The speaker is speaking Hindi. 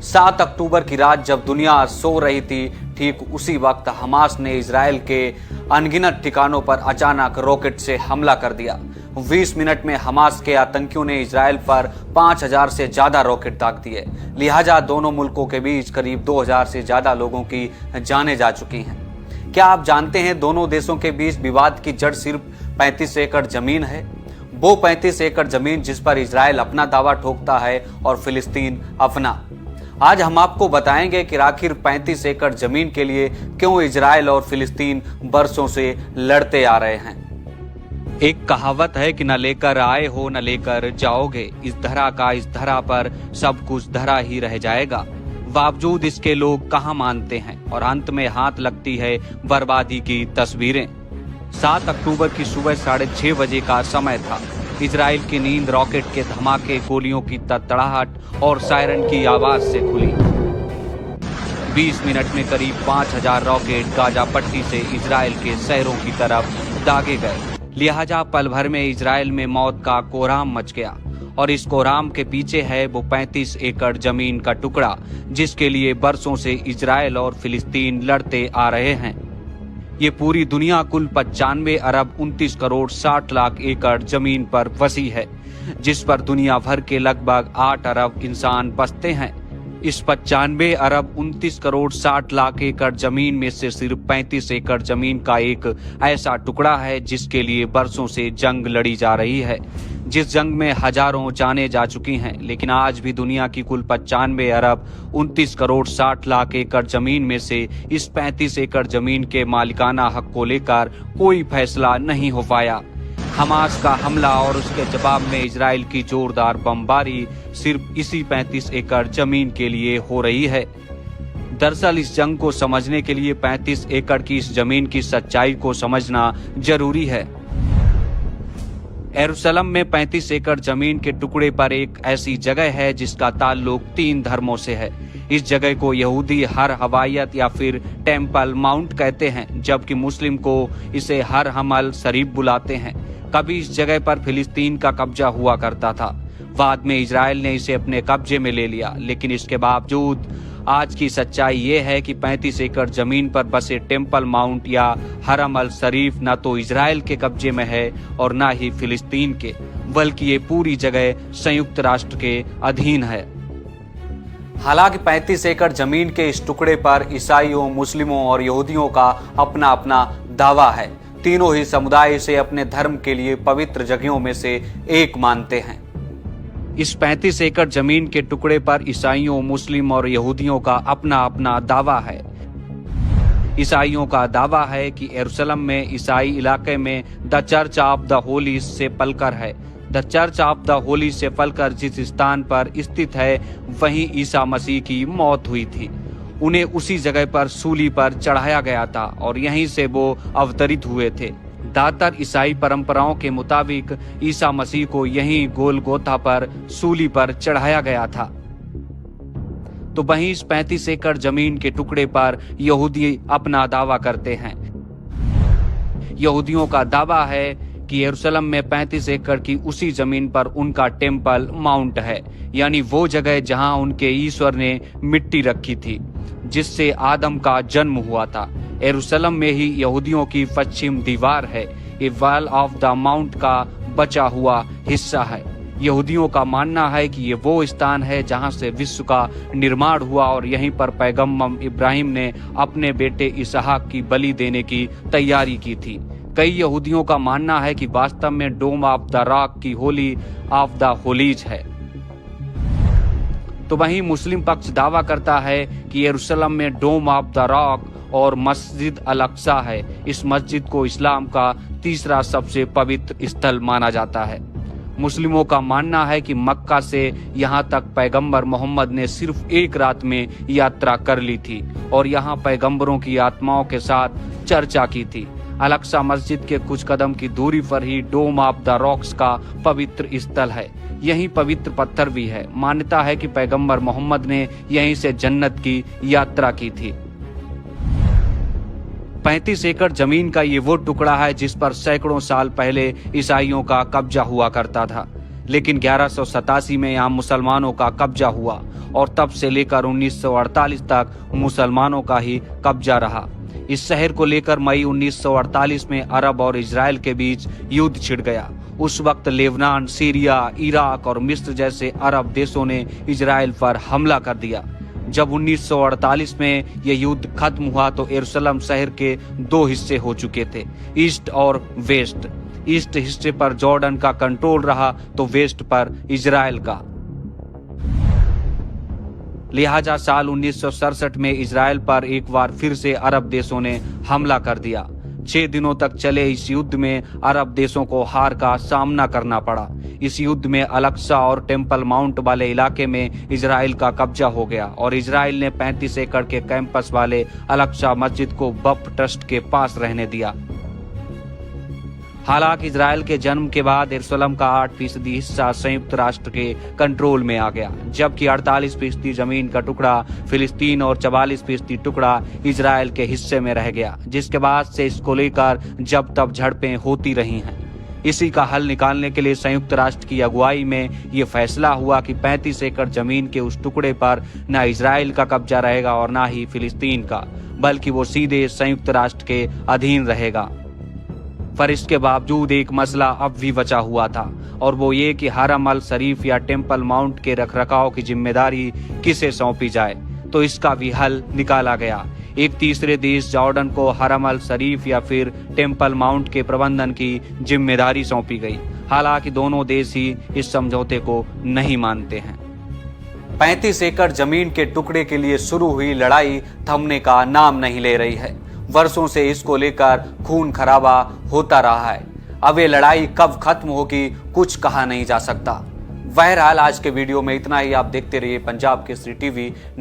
7 अक्टूबर की रात जब दुनिया सो रही थी, ठीक उसी वक्त हमास ने इजराइल के अनगिनत ठिकानों पर अचानक रॉकेट से हमला कर दिया। 20 मिनट में हमास के आतंकियों ने इजराइल पर 5000 से ज्यादा रॉकेट दाग दिए। लिहाजा दोनों मुल्कों के बीच करीब 2000 से ज्यादा लोगों की जानें जा चुकी हैं। क्या आप जानते हैं दोनों देशों के बीच विवाद की जड़ सिर्फ 35 एकड़ जमीन है। वो 35 एकड़ जमीन जिस पर इजराइल अपना दावा ठोकता है और फिलिस्तीन अपना। आज हम आपको बताएंगे कि आखिर 35 एकड़ जमीन के लिए क्यों इजराइल और फिलिस्तीन बरसों से लड़ते आ रहे हैं। एक कहावत है कि न लेकर आए हो न लेकर जाओगे, इस धरा का इस धरा पर सब कुछ धरा ही रह जाएगा। बावजूद इसके लोग कहां मानते हैं और अंत में हाथ लगती है बर्बादी की तस्वीरें। 7 अक्टूबर की सुबह 6:30 बजे का समय था। इजराइल की नींद रॉकेट के धमाके, गोलियों की तड़तड़ाहट और सायरन की आवाज से खुली। 20 मिनट में करीब 5000 रॉकेट गाजा पट्टी से इजराइल के शहरों की तरफ दागे गए। लिहाजा पल भर में इजराइल में मौत का कोहराम मच गया और इस कोहराम के पीछे है वो 35 एकड़ जमीन का टुकड़ा जिसके लिए बरसों से इजराइल और फिलिस्तीन लड़ते आ रहे हैं। ये पूरी दुनिया कुल 95 अरब 29 करोड़ 60 लाख एकड़ जमीन पर बसी है, जिस पर दुनिया भर के लगभग 8 अरब इंसान बसते हैं। इस 95 अरब 29 करोड़ 60 लाख एकड़ जमीन में से सिर्फ 35 एकड़ जमीन का एक ऐसा टुकड़ा है जिसके लिए बरसों से जंग लड़ी जा रही है, जिस जंग में हजारों जानें जा चुकी हैं। लेकिन आज भी दुनिया की कुल 95 अरब 29 करोड़ 60 लाख एकड़ जमीन में से इस 35 एकड़ जमीन के मालिकाना हक को लेकर कोई फैसला नहीं हो पाया। हमास का हमला और उसके जवाब में इजराइल की जोरदार बमबारी सिर्फ इसी 35 एकड़ जमीन के लिए हो रही है। दरअसल इस जंग को समझने के लिए 35 एकड़ की इस जमीन की सच्चाई को समझना जरूरी है। यरूशलेम में 35 एकड़ जमीन के टुकड़े पर एक ऐसी जगह है जिसका ताल्लुक 3 धर्मों से है। इस जगह को यहूदी हर हवायत या फिर टेम्पल माउंट कहते हैं, जबकि मुस्लिम को इसे हर हमल शरीफ बुलाते हैं। कभी इस जगह पर फिलिस्तीन का कब्जा हुआ करता था, बाद में इजराइल ने इसे अपने कब्जे में ले लिया। लेकिन इसके बावजूद आज की सच्चाई ये है कि 35 एकड़ जमीन पर बसे टेम्पल माउंट या हरम अल शरीफ न तो इजराइल के कब्जे में है और न ही फिलिस्तीन के, बल्कि ये पूरी जगह संयुक्त राष्ट्र के अधीन है। हालांकि 35 एकड़ जमीन के इस टुकड़े पर ईसाइयों, मुस्लिमों और यहूदियों का अपना अपना दावा है। तीनों ही समुदाय इसे अपने धर्म के लिए पवित्र जगहों में से एक मानते हैं। इस 35 एकड़ जमीन के टुकड़े पर ईसाइयों, मुस्लिम और यहूदियों का अपना अपना दावा है। ईसाइयों का दावा है कि यरूशलेम में ईसाई इलाके में the church of the Holi से पलकर है। The church of the Holi से पलकर जिस स्थान पर स्थित है वहीं ईसा मसीह की मौत हुई थी। उन्हें उसी जगह पर सूली पर चढ़ाया गया था और यहीं से वो अवतरित हुए थे। दातर ईसाई परंपराओं के मुताबिक ईसा मसीह को यहीं गोलगोथा पर सूली पर चढ़ाया गया था। तो वहीं इस 35 एकड़ जमीन के टुकड़े पर यहूदी अपना दावा करते हैं। यहूदियों का दावा है कि यरूशलेम में 35 एकड़ की उसी जमीन पर उनका टेम्पल माउंट है, यानी वो जगह जहां उनके ईश्वर ने मिट्टी रखी थी जिससे आदम का जन्म हुआ था। यरूशलेम में ही यहूदियों की पश्चिम दीवार है। ये वॉल ऑफ द माउंट का बचा हुआ हिस्सा है। यहूदियों का मानना है कि ये वो स्थान है जहां से विश्व का निर्माण हुआ और यहीं पर पैगंबर इब्राहिम ने अपने बेटे इसहाक की बलि देने की तैयारी की थी। कई यहूदियों का मानना है कि वास्तव में डोम ऑफ द रॉक की होली ऑफ द होलीज है। तो वहीं मुस्लिम पक्ष दावा करता है कि यरूशलेम में डोम ऑफ द रॉक और मस्जिद अल अक्सा है। इस मस्जिद को इस्लाम का तीसरा सबसे पवित्र स्थल माना जाता है। मुस्लिमों का मानना है कि मक्का से यहाँ तक पैगंबर मोहम्मद ने सिर्फ एक रात में यात्रा कर ली थी और यहाँ पैगंबरों की आत्माओं के साथ चर्चा की थी। अल अक्सा मस्जिद के कुछ कदम की दूरी पर ही डोम ऑफ द रॉक्स का पवित्र स्थल है। यहीं पवित्र पत्थर भी है। मान्यता है कि पैगंबर मोहम्मद ने यहीं से जन्नत की यात्रा की थी। 35 एकड़ जमीन का ये वो टुकड़ा है जिस पर सैकड़ों साल पहले ईसाइयों का कब्जा हुआ करता था। लेकिन 1187 में यहाँ मुसलमानों का कब्जा हुआ और तब से लेकर 1948 तक मुसलमानों का ही कब्जा रहा। इस शहर को लेकर मई 1948 में अरब और इजराइल के बीच युद्ध छिड़ गया। उस वक्त लेबनान, सीरिया, इराक और मिस्र जैसे अरब देशों ने इजराइल पर हमला कर दिया। जब 1948 में यह युद्ध खत्म हुआ तो यरूशलेम शहर के दो हिस्से हो चुके थे, ईस्ट और वेस्ट। ईस्ट हिस्से पर जॉर्डन का कंट्रोल रहा तो वेस्ट पर इजराइल का। लिहाजा साल 1967 में इजराइल पर एक बार फिर से अरब देशों ने हमला कर दिया। 6 दिनों तक चले इस युद्ध में अरब देशों को हार का सामना करना पड़ा। इस युद्ध में अल-अक्सा और टेम्पल माउंट वाले इलाके में इजराइल का कब्जा हो गया और इजराइल ने 35 एकड़ के कैंपस वाले अल-अक्सा मस्जिद को वक्फ ट्रस्ट के पास रहने दिया। हालांकि इजराइल के जन्म के बाद यरूशलेम का 8% हिस्सा संयुक्त राष्ट्र के कंट्रोल में आ गया, जबकि 48% जमीन का टुकड़ा फिलिस्तीन और 44% टुकड़ा इजराइल के हिस्से में रह गया, जिसके बाद से इसको लेकर जब तब झड़पें होती रही हैं। इसी का हल निकालने के लिए संयुक्त राष्ट्र की अगुवाई में ये फैसला हुआ कि 35 एकड़ जमीन के उस टुकड़े पर न इजराइल का कब्जा रहेगा और न ही फिलिस्तीन का, बल्कि वो सीधे संयुक्त राष्ट्र के अधीन रहेगा। पर इसके बावजूद एक मसला अब भी बचा हुआ था और वो ये कि हरम अल शरीफ या टेम्पल माउंट के रखरखाव की जिम्मेदारी किसे सौंपी जाए। तो इसका भी हल निकाला गया। एक तीसरे देश जॉर्डन को हरम अल शरीफ या फिर टेम्पल माउंट के प्रबंधन की जिम्मेदारी सौंपी गई। हालांकि दोनों देश ही इस समझौते को नहीं मानते हैं। 35 एकड़ जमीन के टुकड़े के लिए शुरू हुई लड़ाई थमने का नाम नहीं ले रही है। वर्षों से इसको लेकर खून खराबा होता रहा है। अब ये लड़ाई कब खत्म होगी कुछ कहा नहीं जा सकता। बहरहाल आज के वीडियो में इतना ही। आप देखते रहिए पंजाब केसरी टीवी।